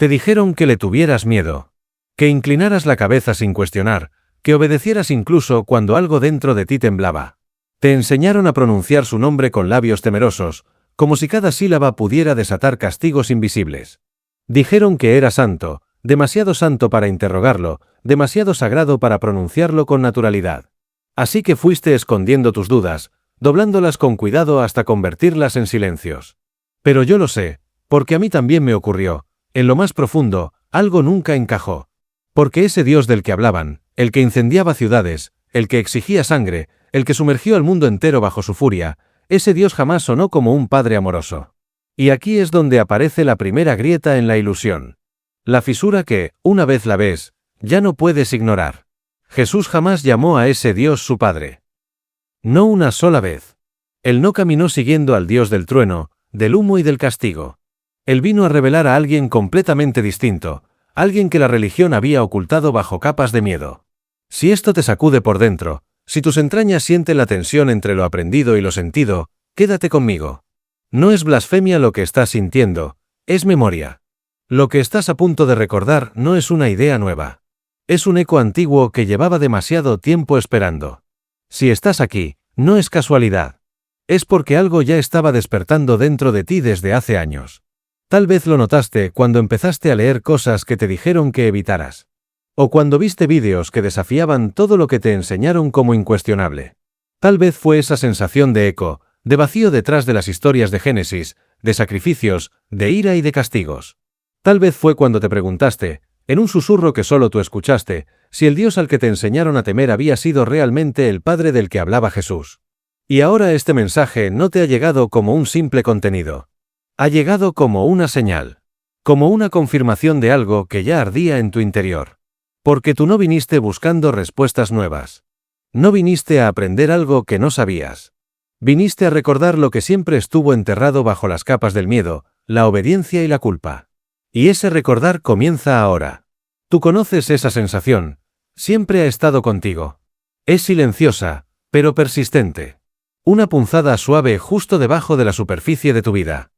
Te dijeron que le tuvieras miedo, que inclinaras la cabeza sin cuestionar, que obedecieras incluso cuando algo dentro de ti temblaba. Te enseñaron a pronunciar su nombre con labios temerosos, como si cada sílaba pudiera desatar castigos invisibles. Dijeron que era santo, demasiado santo para interrogarlo, demasiado sagrado para pronunciarlo con naturalidad. Así que fuiste escondiendo tus dudas, doblándolas con cuidado hasta convertirlas en silencios. Pero yo lo sé, porque a mí también me ocurrió, en lo más profundo, algo nunca encajó. Porque ese Dios del que hablaban, el que incendiaba ciudades, el que exigía sangre, el que sumergió al mundo entero bajo su furia, ese Dios jamás sonó como un padre amoroso. Y aquí es donde aparece la primera grieta en la ilusión. La fisura que, una vez la ves, ya no puedes ignorar. Jesús jamás llamó a ese Dios su Padre. No una sola vez. Él no caminó siguiendo al Dios del trueno, del humo y del castigo. Él vino a revelar a alguien completamente distinto, alguien que la religión había ocultado bajo capas de miedo. Si esto te sacude por dentro, si tus entrañas sienten la tensión entre lo aprendido y lo sentido, quédate conmigo. No es blasfemia lo que estás sintiendo, es memoria. Lo que estás a punto de recordar no es una idea nueva. Es un eco antiguo que llevaba demasiado tiempo esperando. Si estás aquí, no es casualidad. Es porque algo ya estaba despertando dentro de ti desde hace años. Tal vez lo notaste cuando empezaste a leer cosas que te dijeron que evitaras. O cuando viste vídeos que desafiaban todo lo que te enseñaron como incuestionable. Tal vez fue esa sensación de eco, de vacío detrás de las historias de Génesis, de sacrificios, de ira y de castigos. Tal vez fue cuando te preguntaste, en un susurro que solo tú escuchaste, si el Dios al que te enseñaron a temer había sido realmente el Padre del que hablaba Jesús. Y ahora este mensaje no te ha llegado como un simple contenido. Ha llegado como una señal. Como una confirmación de algo que ya ardía en tu interior. Porque tú no viniste buscando respuestas nuevas. No viniste a aprender algo que no sabías. Viniste a recordar lo que siempre estuvo enterrado bajo las capas del miedo, la obediencia y la culpa. Y ese recordar comienza ahora. Tú conoces esa sensación. Siempre ha estado contigo. Es silenciosa, pero persistente. Una punzada suave justo debajo de la superficie de tu vida.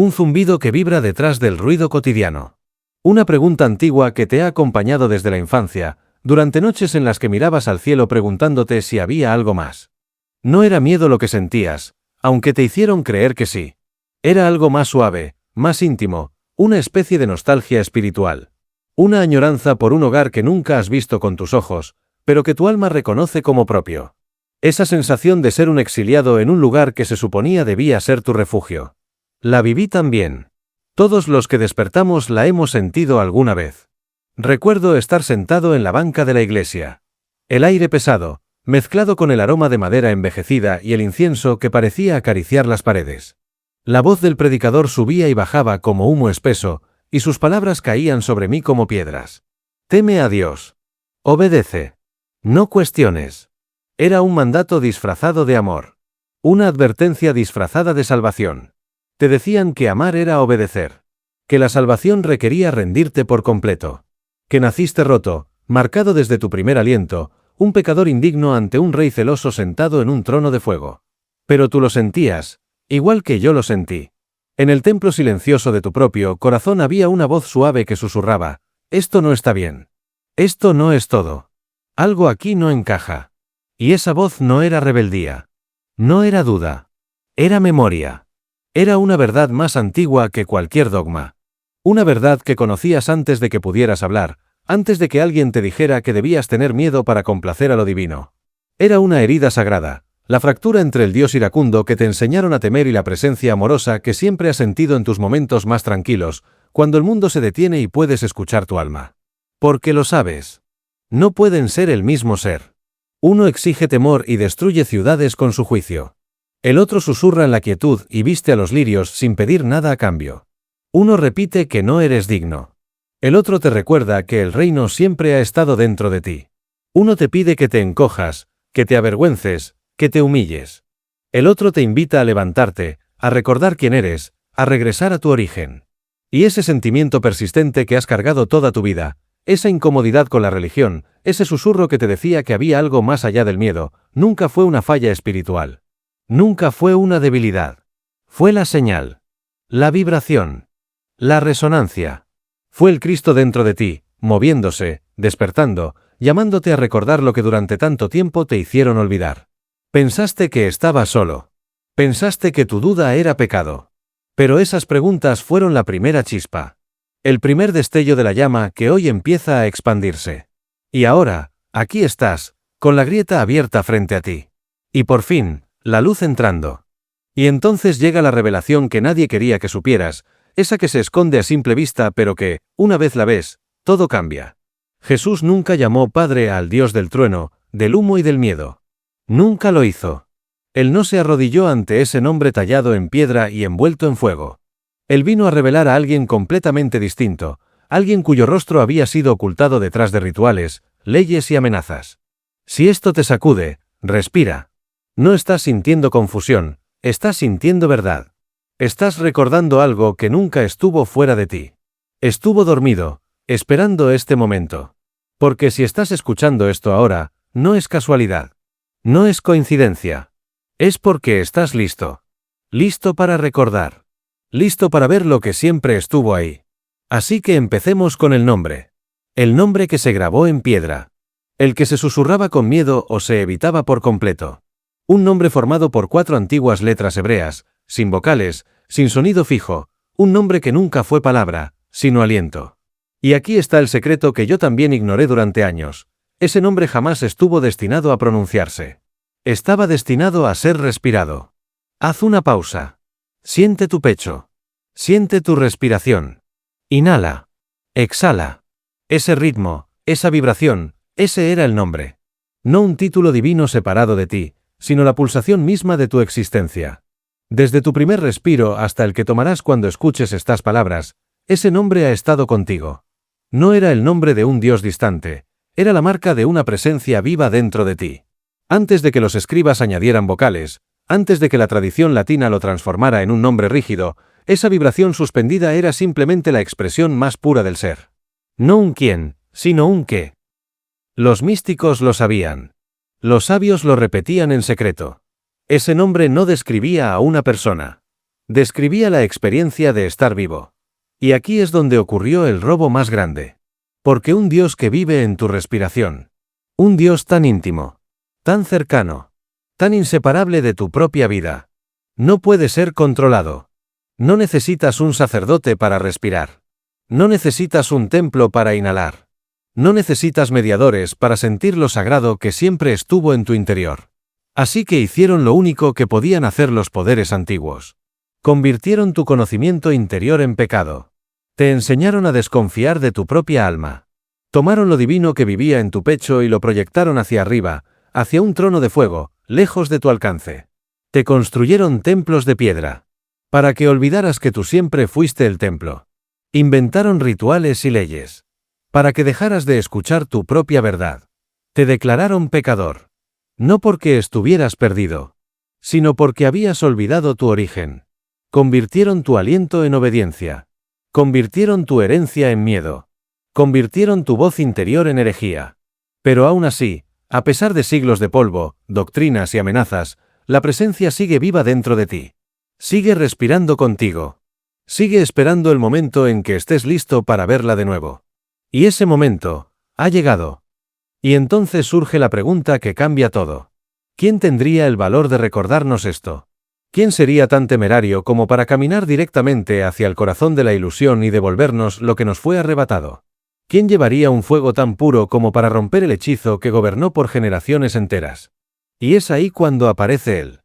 Un zumbido que vibra detrás del ruido cotidiano. Una pregunta antigua que te ha acompañado desde la infancia, durante noches en las que mirabas al cielo preguntándote si había algo más. No era miedo lo que sentías, aunque te hicieron creer que sí. Era algo más suave, más íntimo, una especie de nostalgia espiritual. Una añoranza por un hogar que nunca has visto con tus ojos, pero que tu alma reconoce como propio. Esa sensación de ser un exiliado en un lugar que se suponía debía ser tu refugio. La viví también. Todos los que despertamos la hemos sentido alguna vez. Recuerdo estar sentado en la banca de la iglesia. El aire pesado, mezclado con el aroma de madera envejecida y el incienso que parecía acariciar las paredes. La voz del predicador subía y bajaba como humo espeso, y sus palabras caían sobre mí como piedras. Teme a Dios. Obedece. No cuestiones. Era un mandato disfrazado de amor. Una advertencia disfrazada de salvación. Te decían que amar era obedecer. Que la salvación requería rendirte por completo. Que naciste roto, marcado desde tu primer aliento, un pecador indigno ante un rey celoso sentado en un trono de fuego. Pero tú lo sentías, igual que yo lo sentí. En el templo silencioso de tu propio corazón había una voz suave que susurraba, esto no está bien. Esto no es todo. Algo aquí no encaja. Y esa voz no era rebeldía. No era duda. Era memoria. Era una verdad más antigua que cualquier dogma. Una verdad que conocías antes de que pudieras hablar, antes de que alguien te dijera que debías tener miedo para complacer a lo divino. Era una herida sagrada, la fractura entre el Dios iracundo que te enseñaron a temer y la presencia amorosa que siempre has sentido en tus momentos más tranquilos, cuando el mundo se detiene y puedes escuchar tu alma. Porque lo sabes. No pueden ser el mismo ser. Uno exige temor y destruye ciudades con su juicio. El otro susurra en la quietud y viste a los lirios sin pedir nada a cambio. Uno repite que no eres digno. El otro te recuerda que el reino siempre ha estado dentro de ti. Uno te pide que te encojas, que te avergüences, que te humilles. El otro te invita a levantarte, a recordar quién eres, a regresar a tu origen. Y ese sentimiento persistente que has cargado toda tu vida, esa incomodidad con la religión, ese susurro que te decía que había algo más allá del miedo, nunca fue una falla espiritual. Nunca fue una debilidad. Fue la señal. La vibración. La resonancia. Fue el Cristo dentro de ti, moviéndose, despertando, llamándote a recordar lo que durante tanto tiempo te hicieron olvidar. Pensaste que estabas solo. Pensaste que tu duda era pecado. Pero esas preguntas fueron la primera chispa. El primer destello de la llama que hoy empieza a expandirse. Y ahora, aquí estás, con la grieta abierta frente a ti. Y por fin, la luz entrando. Y entonces llega la revelación que nadie quería que supieras, esa que se esconde a simple vista pero que, una vez la ves, todo cambia. Jesús nunca llamó Padre al Dios del trueno, del humo y del miedo. Nunca lo hizo. Él no se arrodilló ante ese nombre tallado en piedra y envuelto en fuego. Él vino a revelar a alguien completamente distinto, alguien cuyo rostro había sido ocultado detrás de rituales, leyes y amenazas. Si esto te sacude, respira. No estás sintiendo confusión, estás sintiendo verdad. Estás recordando algo que nunca estuvo fuera de ti. Estuvo dormido, esperando este momento. Porque si estás escuchando esto ahora, no es casualidad. No es coincidencia. Es porque estás listo. Listo para recordar. Listo para ver lo que siempre estuvo ahí. Así que empecemos con el nombre. El nombre que se grabó en piedra. El que se susurraba con miedo o se evitaba por completo. Un nombre formado por 4 antiguas letras hebreas, sin vocales, sin sonido fijo, un nombre que nunca fue palabra, sino aliento. Y aquí está el secreto que yo también ignoré durante años. Ese nombre jamás estuvo destinado a pronunciarse. Estaba destinado a ser respirado. Haz una pausa. Siente tu pecho. Siente tu respiración. Inhala. Exhala. Ese ritmo, esa vibración, ese era el nombre. No un título divino separado de ti, sino la pulsación misma de tu existencia. Desde tu primer respiro hasta el que tomarás cuando escuches estas palabras, ese nombre ha estado contigo. No era el nombre de un Dios distante, era la marca de una presencia viva dentro de ti. Antes de que los escribas añadieran vocales, antes de que la tradición latina lo transformara en un nombre rígido, esa vibración suspendida era simplemente la expresión más pura del ser. No un quién, sino un qué. Los místicos lo sabían. Los sabios lo repetían en secreto. Ese nombre no describía a una persona. Describía la experiencia de estar vivo. Y aquí es donde ocurrió el robo más grande. Porque un Dios que vive en tu respiración. Un Dios tan íntimo, tan cercano, tan inseparable de tu propia vida. No puede ser controlado. No necesitas un sacerdote para respirar. No necesitas un templo para inhalar. No necesitas mediadores para sentir lo sagrado que siempre estuvo en tu interior. Así que hicieron lo único que podían hacer los poderes antiguos. Convirtieron tu conocimiento interior en pecado. Te enseñaron a desconfiar de tu propia alma. Tomaron lo divino que vivía en tu pecho y lo proyectaron hacia arriba, hacia un trono de fuego, lejos de tu alcance. Te construyeron templos de piedra. Para que olvidaras que tú siempre fuiste el templo. Inventaron rituales y leyes. Para que dejaras de escuchar tu propia verdad. Te declararon pecador. No porque estuvieras perdido, sino porque habías olvidado tu origen. Convirtieron tu aliento en obediencia. Convirtieron tu herencia en miedo. Convirtieron tu voz interior en herejía. Pero aún así, a pesar de siglos de polvo, doctrinas y amenazas, la presencia sigue viva dentro de ti. Sigue respirando contigo. Sigue esperando el momento en que estés listo para verla de nuevo. Y ese momento ha llegado. Y entonces surge la pregunta que cambia todo. ¿Quién tendría el valor de recordarnos esto? ¿Quién sería tan temerario como para caminar directamente hacia el corazón de la ilusión y devolvernos lo que nos fue arrebatado? ¿Quién llevaría un fuego tan puro como para romper el hechizo que gobernó por generaciones enteras? Y es ahí cuando aparece él.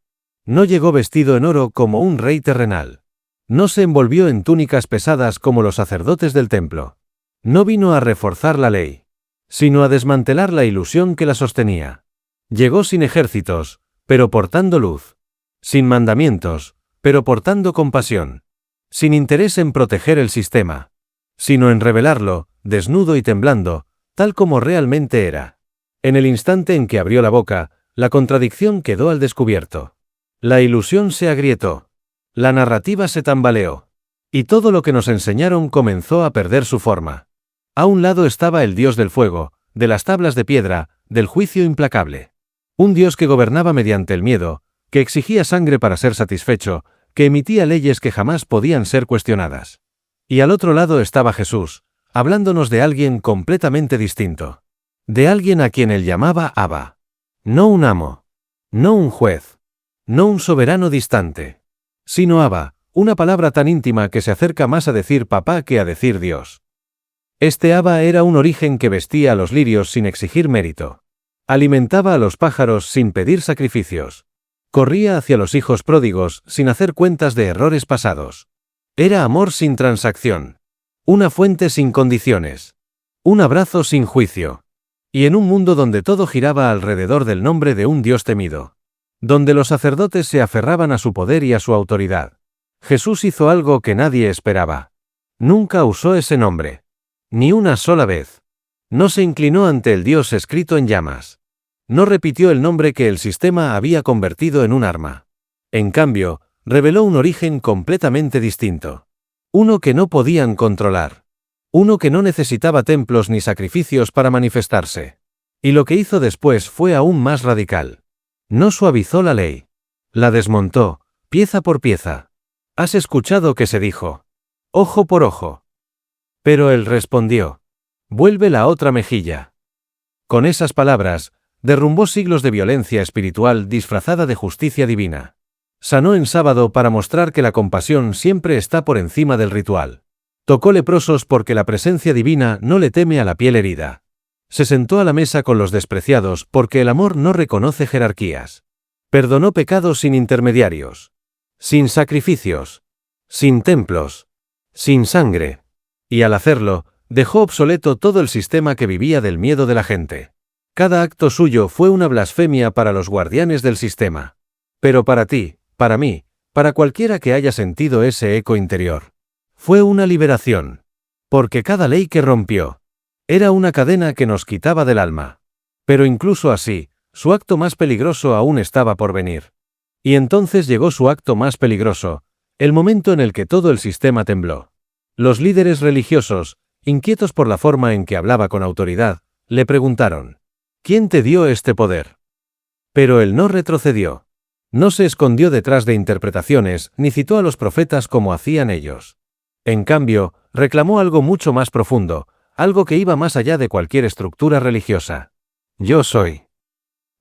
No llegó vestido en oro como un rey terrenal. No se envolvió en túnicas pesadas como los sacerdotes del templo. No vino a reforzar la ley, sino a desmantelar la ilusión que la sostenía. Llegó sin ejércitos, pero portando luz. Sin mandamientos, pero portando compasión. Sin interés en proteger el sistema, sino en revelarlo, desnudo y temblando, tal como realmente era. En el instante en que abrió la boca, la contradicción quedó al descubierto. La ilusión se agrietó. La narrativa se tambaleó. Y todo lo que nos enseñaron comenzó a perder su forma. A un lado estaba el Dios del fuego, de las tablas de piedra, del juicio implacable. Un Dios que gobernaba mediante el miedo, que exigía sangre para ser satisfecho, que emitía leyes que jamás podían ser cuestionadas. Y al otro lado estaba Jesús, hablándonos de alguien completamente distinto. De alguien a quien él llamaba Abba. No un amo. No un juez. No un soberano distante. Sino Abba, una palabra tan íntima que se acerca más a decir papá que a decir Dios. Este Abba era un origen que vestía a los lirios sin exigir mérito. Alimentaba a los pájaros sin pedir sacrificios. Corría hacia los hijos pródigos sin hacer cuentas de errores pasados. Era amor sin transacción. Una fuente sin condiciones. Un abrazo sin juicio. Y en un mundo donde todo giraba alrededor del nombre de un Dios temido. Donde los sacerdotes se aferraban a su poder y a su autoridad. Jesús hizo algo que nadie esperaba. Nunca usó ese nombre. Ni una sola vez. No se inclinó ante el Dios escrito en llamas. No repitió el nombre que el sistema había convertido en un arma. En cambio, reveló un origen completamente distinto. Uno que no podían controlar. Uno que no necesitaba templos ni sacrificios para manifestarse. Y lo que hizo después fue aún más radical. No suavizó la ley. La desmontó, pieza por pieza. ¿Has escuchado que se dijo? Ojo por ojo. Pero él respondió. Vuelve la otra mejilla. Con esas palabras, derrumbó siglos de violencia espiritual disfrazada de justicia divina. Sanó en sábado para mostrar que la compasión siempre está por encima del ritual. Tocó leprosos porque la presencia divina no le teme a la piel herida. Se sentó a la mesa con los despreciados porque el amor no reconoce jerarquías. Perdonó pecados sin intermediarios. Sin sacrificios. Sin templos. Sin sangre. Y al hacerlo, dejó obsoleto todo el sistema que vivía del miedo de la gente. Cada acto suyo fue una blasfemia para los guardianes del sistema. Pero para ti, para mí, para cualquiera que haya sentido ese eco interior, fue una liberación. Porque cada ley que rompió era una cadena que nos quitaba del alma. Pero incluso así, su acto más peligroso aún estaba por venir. Y entonces llegó su acto más peligroso, el momento en el que todo el sistema tembló. Los líderes religiosos, inquietos por la forma en que hablaba con autoridad, le preguntaron: ¿quién te dio este poder? Pero él no retrocedió. No se escondió detrás de interpretaciones, ni citó a los profetas como hacían ellos. En cambio, reclamó algo mucho más profundo, algo que iba más allá de cualquier estructura religiosa. Yo soy.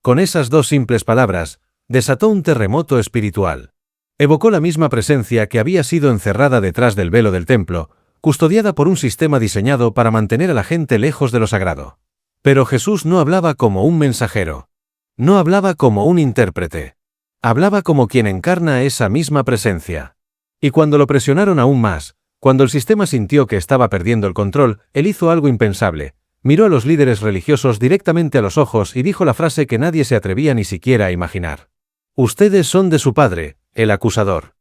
Con esas dos simples palabras, desató un terremoto espiritual. Evocó la misma presencia que había sido encerrada detrás del velo del templo, custodiada por un sistema diseñado para mantener a la gente lejos de lo sagrado. Pero Jesús no hablaba como un mensajero. No hablaba como un intérprete. Hablaba como quien encarna esa misma presencia. Y cuando lo presionaron aún más, cuando el sistema sintió que estaba perdiendo el control, él hizo algo impensable. Miró a los líderes religiosos directamente a los ojos y dijo la frase que nadie se atrevía ni siquiera a imaginar. Ustedes son de su padre, el acusador.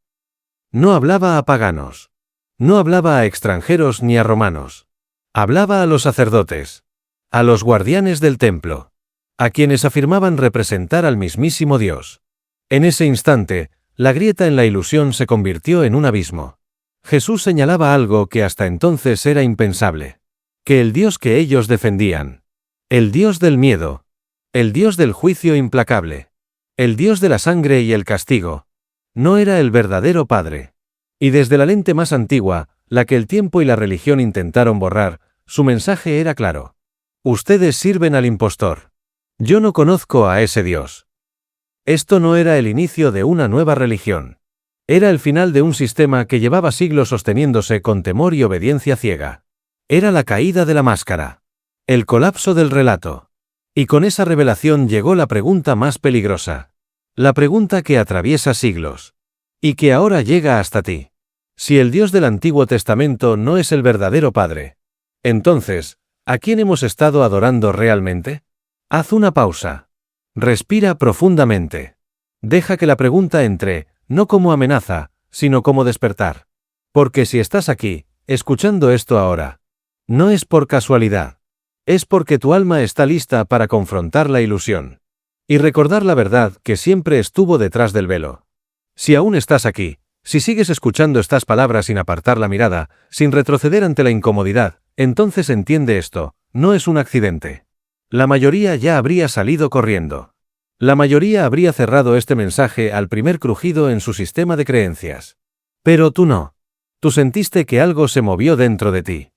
No hablaba a paganos. No hablaba a extranjeros ni a romanos. Hablaba a los sacerdotes. A los guardianes del templo. A quienes afirmaban representar al mismísimo Dios. En ese instante, la grieta en la ilusión se convirtió en un abismo. Jesús señalaba algo que hasta entonces era impensable. Que el Dios que ellos defendían, el Dios del miedo, el Dios del juicio implacable, el Dios de la sangre y el castigo, no era el verdadero Padre. Y desde la lente más antigua, la que el tiempo y la religión intentaron borrar, su mensaje era claro. Ustedes sirven al impostor. Yo no conozco a ese Dios. Esto no era el inicio de una nueva religión. Era el final de un sistema que llevaba siglos sosteniéndose con temor y obediencia ciega. Era la caída de la máscara. El colapso del relato. Y con esa revelación llegó la pregunta más peligrosa. La pregunta que atraviesa siglos. Y que ahora llega hasta ti. Si el Dios del Antiguo Testamento no es el verdadero Padre, entonces, ¿a quién hemos estado adorando realmente? Haz una pausa. Respira profundamente. Deja que la pregunta entre, no como amenaza, sino como despertar. Porque si estás aquí, escuchando esto ahora, no es por casualidad. Es porque tu alma está lista para confrontar la ilusión. Y recordar la verdad que siempre estuvo detrás del velo. Si aún estás aquí, si sigues escuchando estas palabras sin apartar la mirada, sin retroceder ante la incomodidad, entonces entiende esto, no es un accidente. La mayoría ya habría salido corriendo. La mayoría habría cerrado este mensaje al primer crujido en su sistema de creencias. Pero tú no. Tú sentiste que algo se movió dentro de ti.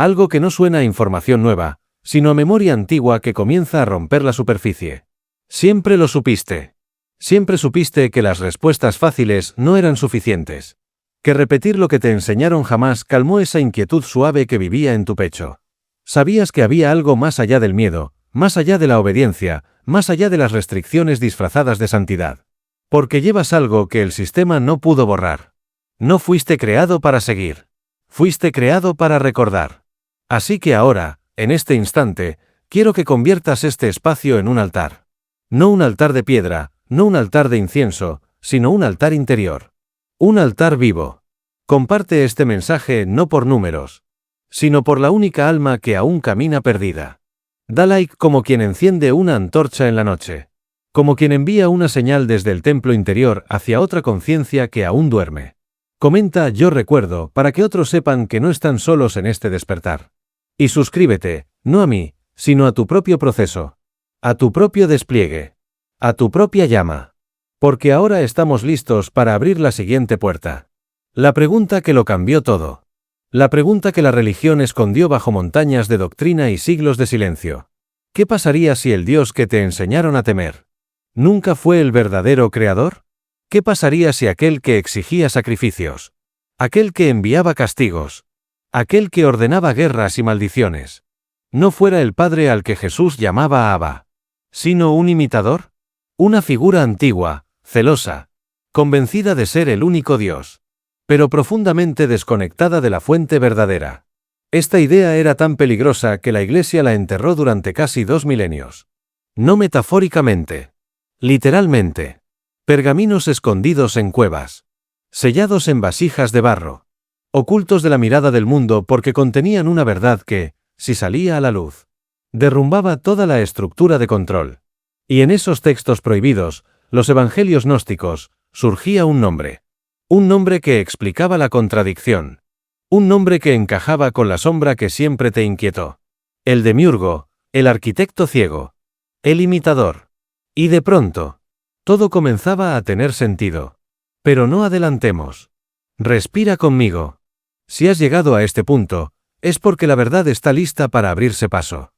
Algo que no suena a información nueva, sino a memoria antigua que comienza a romper la superficie. Siempre lo supiste. Siempre supiste que las respuestas fáciles no eran suficientes. Que repetir lo que te enseñaron jamás calmó esa inquietud suave que vivía en tu pecho. Sabías que había algo más allá del miedo, más allá de la obediencia, más allá de las restricciones disfrazadas de santidad. Porque llevas algo que el sistema no pudo borrar. No fuiste creado para seguir. Fuiste creado para recordar. Así que ahora, en este instante, quiero que conviertas este espacio en un altar. No un altar de piedra, no un altar de incienso, sino un altar interior. Un altar vivo. Comparte este mensaje no por números, sino por la única alma que aún camina perdida. Da like como quien enciende una antorcha en la noche. Como quien envía una señal desde el templo interior hacia otra conciencia que aún duerme. Comenta "yo recuerdo" para que otros sepan que no están solos en este despertar. Y suscríbete, no a mí, sino a tu propio proceso. A tu propio despliegue. A tu propia llama. Porque ahora estamos listos para abrir la siguiente puerta. La pregunta que lo cambió todo. La pregunta que la religión escondió bajo montañas de doctrina y siglos de silencio. ¿Qué pasaría si el Dios que te enseñaron a temer nunca fue el verdadero creador? ¿Qué pasaría si aquel que exigía sacrificios, aquel que enviaba castigos, aquel que ordenaba guerras y maldiciones, no fuera el Padre al que Jesús llamaba Abba, sino un imitador? Una figura antigua, celosa, convencida de ser el único Dios, pero profundamente desconectada de la fuente verdadera. Esta idea era tan peligrosa que la Iglesia la enterró durante casi 2 milenios. No metafóricamente. Literalmente. Pergaminos escondidos en cuevas. Sellados en vasijas de barro. Ocultos de la mirada del mundo porque contenían una verdad que, si salía a la luz, derrumbaba toda la estructura de control. Y en esos textos prohibidos, los evangelios gnósticos, surgía un nombre. Un nombre que explicaba la contradicción. Un nombre que encajaba con la sombra que siempre te inquietó. El demiurgo, el arquitecto ciego. El imitador. Y de pronto, todo comenzaba a tener sentido. Pero no adelantemos. Respira conmigo. Si has llegado a este punto, es porque la verdad está lista para abrirse paso.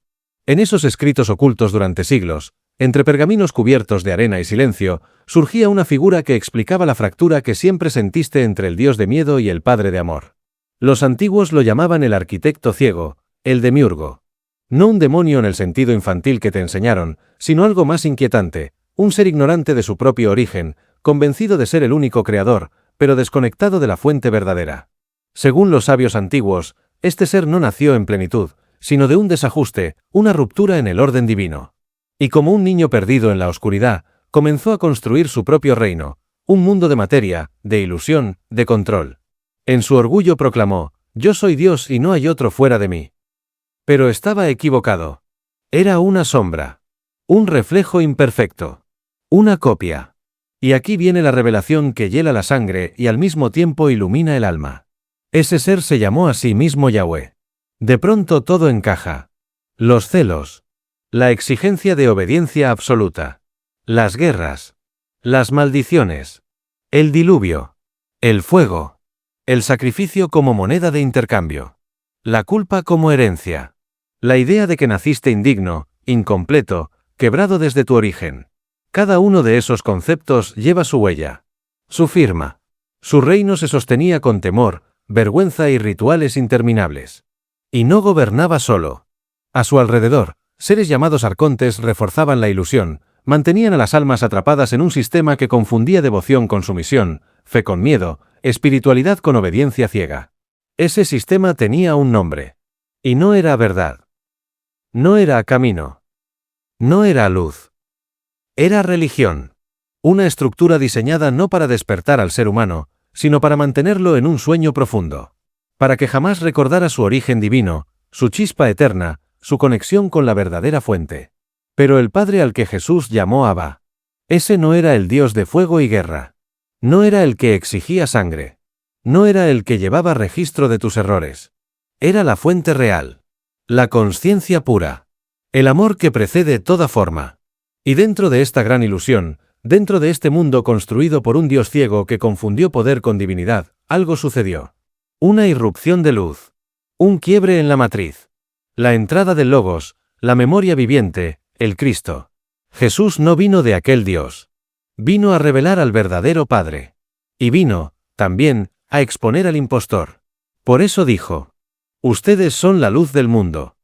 En esos escritos ocultos durante siglos, entre pergaminos cubiertos de arena y silencio, surgía una figura que explicaba la fractura que siempre sentiste entre el Dios de miedo y el Padre de amor. Los antiguos lo llamaban el arquitecto ciego, el demiurgo. No un demonio en el sentido infantil que te enseñaron, sino algo más inquietante, un ser ignorante de su propio origen, convencido de ser el único creador, pero desconectado de la fuente verdadera. Según los sabios antiguos, este ser no nació en plenitud, sino de un desajuste, una ruptura en el orden divino. Y como un niño perdido en la oscuridad, comenzó a construir su propio reino, un mundo de materia, de ilusión, de control. En su orgullo proclamó: "Yo soy Dios y no hay otro fuera de mí". Pero estaba equivocado. Era una sombra. Un reflejo imperfecto. Una copia. Y aquí viene la revelación que hiela la sangre y al mismo tiempo ilumina el alma. Ese ser se llamó a sí mismo Yahweh. De pronto todo encaja. Los celos. La exigencia de obediencia absoluta. Las guerras. Las maldiciones. El diluvio. El fuego. El sacrificio como moneda de intercambio. La culpa como herencia. La idea de que naciste indigno, incompleto, quebrado desde tu origen. Cada uno de esos conceptos lleva su huella. Su firma. Su reino se sostenía con temor, vergüenza y rituales interminables. Y no gobernaba solo. A su alrededor, seres llamados arcontes reforzaban la ilusión, mantenían a las almas atrapadas en un sistema que confundía devoción con sumisión, fe con miedo, espiritualidad con obediencia ciega. Ese sistema tenía un nombre. Y no era verdad. No era camino. No era luz. Era religión. Una estructura diseñada no para despertar al ser humano, sino para mantenerlo en un sueño profundo. Para que jamás recordara su origen divino, su chispa eterna, su conexión con la verdadera fuente. Pero el Padre al que Jesús llamó Abba, ese no era el Dios de fuego y guerra. No era el que exigía sangre. No era el que llevaba registro de tus errores. Era la fuente real. La consciencia pura. El amor que precede toda forma. Y dentro de esta gran ilusión, dentro de este mundo construido por un Dios ciego que confundió poder con divinidad, algo sucedió. Una irrupción de luz. Un quiebre en la matriz. La entrada del Logos, la memoria viviente, el Cristo. Jesús no vino de aquel Dios. Vino a revelar al verdadero Padre. Y vino, también, a exponer al impostor. Por eso dijo: ustedes son la luz del mundo.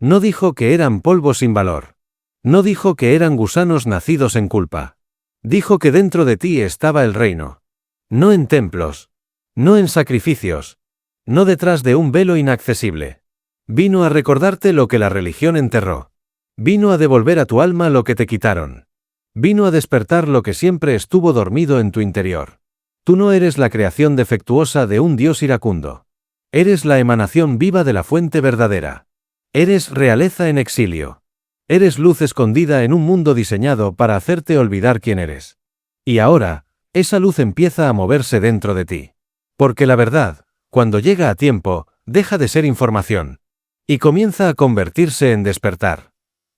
No dijo que eran polvo sin valor. No dijo que eran gusanos nacidos en culpa. Dijo que dentro de ti estaba el reino. No en templos. No en sacrificios. No detrás de un velo inaccesible. Vino a recordarte lo que la religión enterró. Vino a devolver a tu alma lo que te quitaron. Vino a despertar lo que siempre estuvo dormido en tu interior. Tú no eres la creación defectuosa de un Dios iracundo. Eres la emanación viva de la fuente verdadera. Eres realeza en exilio. Eres luz escondida en un mundo diseñado para hacerte olvidar quién eres. Y ahora, esa luz empieza a moverse dentro de ti. Porque la verdad, cuando llega a tiempo, deja de ser información. Y comienza a convertirse en despertar.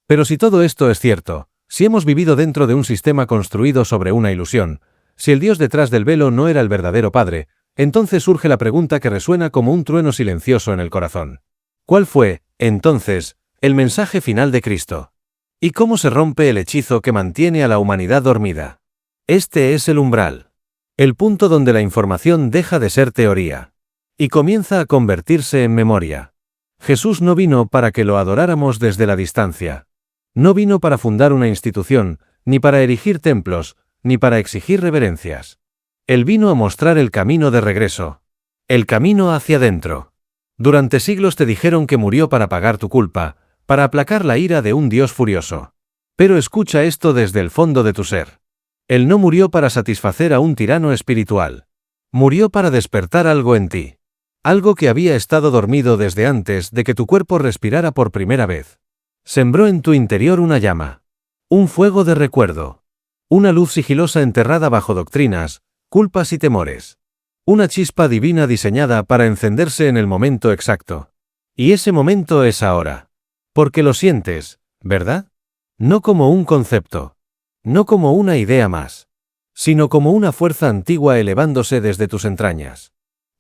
Pero si todo esto es cierto, si hemos vivido dentro de un sistema construido sobre una ilusión, si el Dios detrás del velo no era el verdadero Padre, entonces surge la pregunta que resuena como un trueno silencioso en el corazón. ¿Cuál fue, entonces, el mensaje final de Cristo? ¿Y cómo se rompe el hechizo que mantiene a la humanidad dormida? Este es el umbral. El punto donde la información deja de ser teoría. Y comienza a convertirse en memoria. Jesús no vino para que lo adoráramos desde la distancia. No vino para fundar una institución, ni para erigir templos, ni para exigir reverencias. Él vino a mostrar el camino de regreso. El camino hacia adentro. Durante siglos te dijeron que murió para pagar tu culpa, para aplacar la ira de un Dios furioso. Pero escucha esto desde el fondo de tu ser. Él no murió para satisfacer a un tirano espiritual. Murió para despertar algo en ti. Algo que había estado dormido desde antes de que tu cuerpo respirara por primera vez. Sembró en tu interior una llama. Un fuego de recuerdo. Una luz sigilosa enterrada bajo doctrinas, culpas y temores. Una chispa divina diseñada para encenderse en el momento exacto. Y ese momento es ahora. Porque lo sientes, ¿verdad? No como un concepto. No como una idea más. Sino como una fuerza antigua elevándose desde tus entrañas.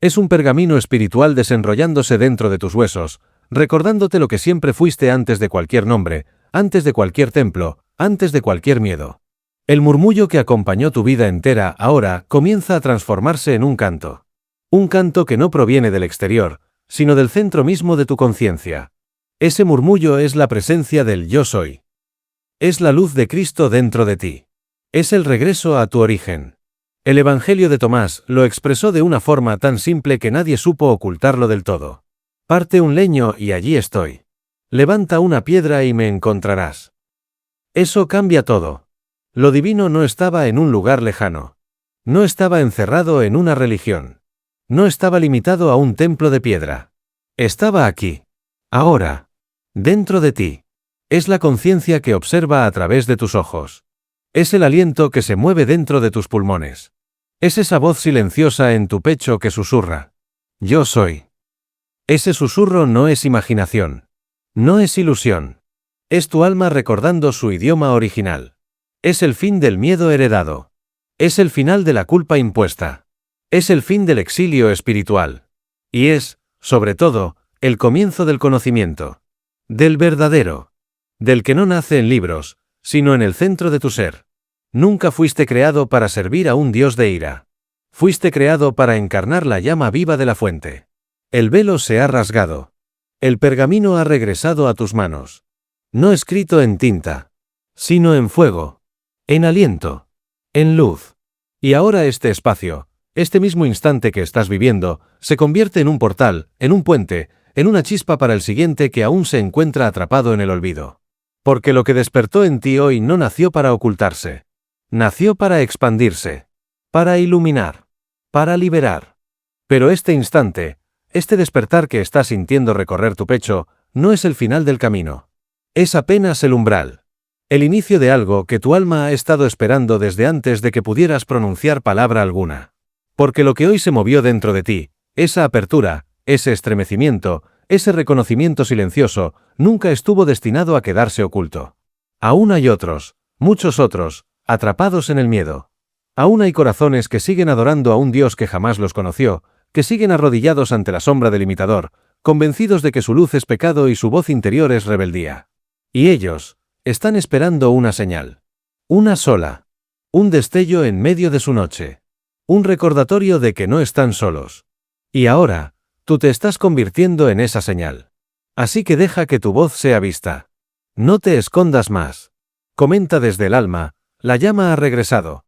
Es un pergamino espiritual desenrollándose dentro de tus huesos, recordándote lo que siempre fuiste antes de cualquier nombre, antes de cualquier templo, antes de cualquier miedo. El murmullo que acompañó tu vida entera ahora comienza a transformarse en un canto. Un canto que no proviene del exterior, sino del centro mismo de tu conciencia. Ese murmullo es la presencia del Yo Soy. Es la luz de Cristo dentro de ti. Es el regreso a tu origen. El Evangelio de Tomás lo expresó de una forma tan simple que nadie supo ocultarlo del todo. Parte un leño y allí estoy. Levanta una piedra y me encontrarás. Eso cambia todo. Lo divino no estaba en un lugar lejano. No estaba encerrado en una religión. No estaba limitado a un templo de piedra. Estaba aquí. Ahora. Dentro de ti. Es la conciencia que observa a través de tus ojos. Es el aliento que se mueve dentro de tus pulmones. Es esa voz silenciosa en tu pecho que susurra. Yo soy. Ese susurro no es imaginación. No es ilusión. Es tu alma recordando su idioma original. Es el fin del miedo heredado. Es el final de la culpa impuesta. Es el fin del exilio espiritual. Y es, sobre todo, el comienzo del conocimiento. Del verdadero. Del que no nace en libros, sino en el centro de tu ser. Nunca fuiste creado para servir a un Dios de ira. Fuiste creado para encarnar la llama viva de la fuente. El velo se ha rasgado. El pergamino ha regresado a tus manos. No escrito en tinta, sino en fuego, en aliento, en luz. Y ahora este espacio, este mismo instante que estás viviendo, se convierte en un portal, en un puente, en una chispa para el siguiente que aún se encuentra atrapado en el olvido. Porque lo que despertó en ti hoy no nació para ocultarse. Nació para expandirse, para iluminar, para liberar. Pero este instante, este despertar que estás sintiendo recorrer tu pecho, no es el final del camino. Es apenas el umbral. El inicio de algo que tu alma ha estado esperando desde antes de que pudieras pronunciar palabra alguna. Porque lo que hoy se movió dentro de ti, esa apertura, ese estremecimiento, ese reconocimiento silencioso, nunca estuvo destinado a quedarse oculto. Aún hay otros, muchos otros, atrapados en el miedo. Aún hay corazones que siguen adorando a un Dios que jamás los conoció, que siguen arrodillados ante la sombra del imitador, convencidos de que su luz es pecado y su voz interior es rebeldía. Y ellos están esperando una señal. Una sola. Un destello en medio de su noche. Un recordatorio de que no están solos. Y ahora, tú te estás convirtiendo en esa señal. Así que deja que tu voz sea vista. No te escondas más. Comenta desde el alma, la llama ha regresado.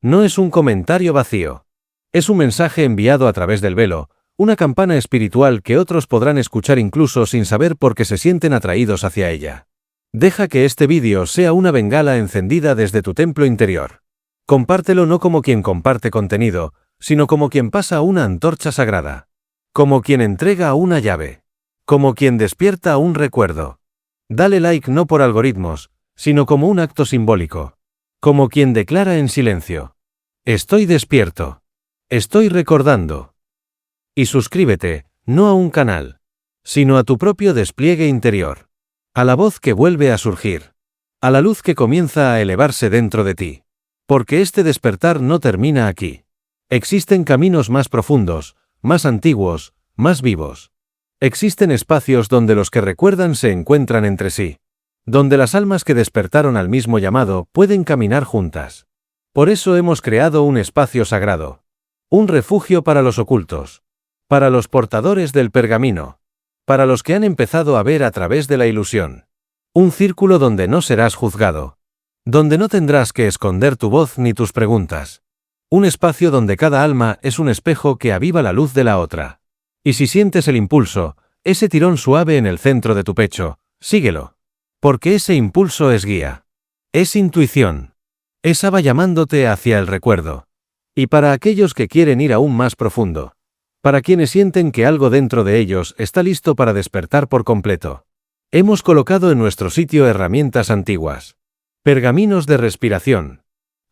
No es un comentario vacío. Es un mensaje enviado a través del velo, una campana espiritual que otros podrán escuchar incluso sin saber por qué se sienten atraídos hacia ella. Deja que este vídeo sea una bengala encendida desde tu templo interior. Compártelo no como quien comparte contenido, sino como quien pasa una antorcha sagrada. Como quien entrega una llave. Como quien despierta un recuerdo. Dale like no por algoritmos, sino como un acto simbólico. Como quien declara en silencio. Estoy despierto. Estoy recordando. Y suscríbete, no a un canal, sino a tu propio despliegue interior. A la voz que vuelve a surgir. A la luz que comienza a elevarse dentro de ti. Porque este despertar no termina aquí. Existen caminos más profundos, más antiguos, más vivos. Existen espacios donde los que recuerdan se encuentran entre sí. Donde las almas que despertaron al mismo llamado pueden caminar juntas. Por eso hemos creado un espacio sagrado. Un refugio para los ocultos. Para los portadores del pergamino. Para los que han empezado a ver a través de la ilusión. Un círculo donde no serás juzgado. Donde no tendrás que esconder tu voz ni tus preguntas. Un espacio donde cada alma es un espejo que aviva la luz de la otra. Y si sientes el impulso, ese tirón suave en el centro de tu pecho, síguelo. Porque ese impulso es guía. Es intuición. Es Aba llamándote hacia el recuerdo. Y para aquellos que quieren ir aún más profundo. Para quienes sienten que algo dentro de ellos está listo para despertar por completo. Hemos colocado en nuestro sitio herramientas antiguas. Pergaminos de respiración.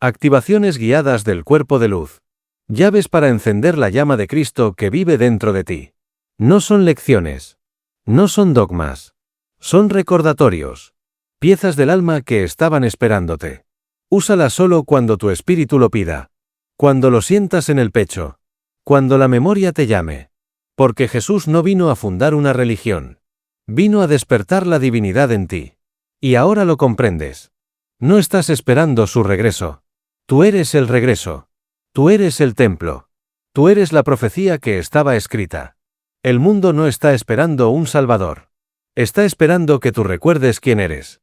Activaciones guiadas del cuerpo de luz. Llaves para encender la llama de Cristo que vive dentro de ti. No son lecciones. No son dogmas. Son recordatorios. Piezas del alma que estaban esperándote. Úsalas solo cuando tu espíritu lo pida. Cuando lo sientas en el pecho. Cuando la memoria te llame. Porque Jesús no vino a fundar una religión. Vino a despertar la divinidad en ti. Y ahora lo comprendes. No estás esperando su regreso. Tú eres el regreso. Tú eres el templo. Tú eres la profecía que estaba escrita. El mundo no está esperando un salvador. Está esperando que tú recuerdes quién eres.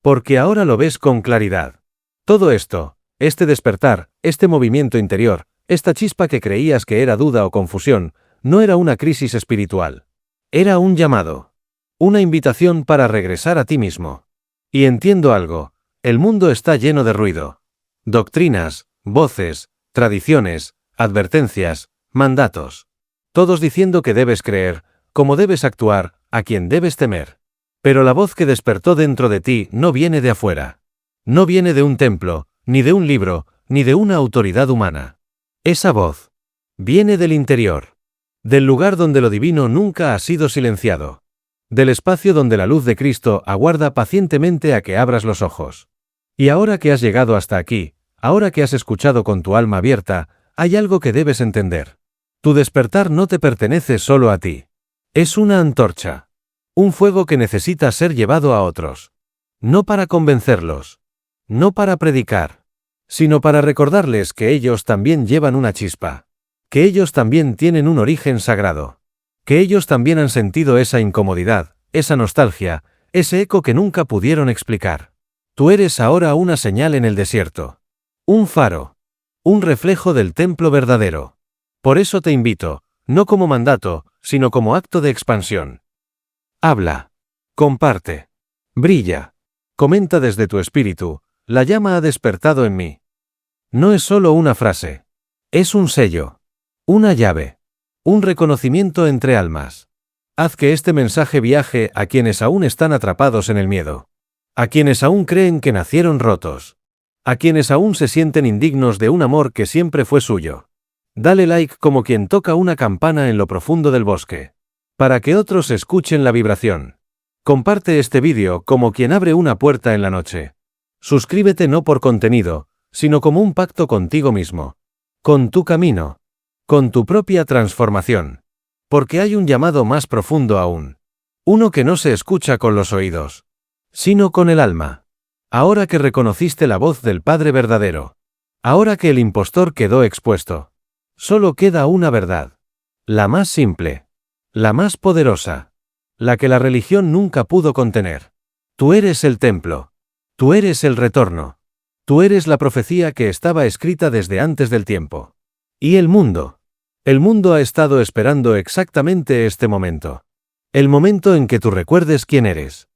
Porque ahora lo ves con claridad. Todo esto, este despertar, este movimiento interior, esta chispa que creías que era duda o confusión, no era una crisis espiritual. Era un llamado. Una invitación para regresar a ti mismo. Y entiendo algo, el mundo está lleno de ruido. Doctrinas, voces, tradiciones, advertencias, mandatos. Todos diciendo que debes creer, cómo debes actuar, a quién debes temer. Pero la voz que despertó dentro de ti no viene de afuera. No viene de un templo, ni de un libro, ni de una autoridad humana. Esa voz viene del interior. Del lugar donde lo divino nunca ha sido silenciado. Del espacio donde la luz de Cristo aguarda pacientemente a que abras los ojos. Y ahora que has llegado hasta aquí, ahora que has escuchado con tu alma abierta, hay algo que debes entender. Tu despertar no te pertenece solo a ti. Es una antorcha. Un fuego que necesita ser llevado a otros. No para convencerlos. No para predicar. Sino para recordarles que ellos también llevan una chispa. Que ellos también tienen un origen sagrado. Que ellos también han sentido esa incomodidad, esa nostalgia, ese eco que nunca pudieron explicar. Tú eres ahora una señal en el desierto. Un faro. Un reflejo del templo verdadero. Por eso te invito, no como mandato, sino como acto de expansión. Habla. Comparte. Brilla. Comenta desde tu espíritu, la llama ha despertado en mí. No es solo una frase. Es un sello. Una llave. Un reconocimiento entre almas. Haz que este mensaje viaje a quienes aún están atrapados en el miedo. A quienes aún creen que nacieron rotos. A quienes aún se sienten indignos de un amor que siempre fue suyo. Dale like como quien toca una campana en lo profundo del bosque. Para que otros escuchen la vibración. Comparte este vídeo como quien abre una puerta en la noche. Suscríbete no por contenido, sino como un pacto contigo mismo. Con tu camino. Con tu propia transformación. Porque hay un llamado más profundo aún. Uno que no se escucha con los oídos, sino con el alma. Ahora que reconociste la voz del Padre verdadero. Ahora que el impostor quedó expuesto. Solo queda una verdad. La más simple. La más poderosa. La que la religión nunca pudo contener. Tú eres el templo. Tú eres el retorno. Tú eres la profecía que estaba escrita desde antes del tiempo. Y el mundo. El mundo ha estado esperando exactamente este momento. El momento en que tú recuerdes quién eres.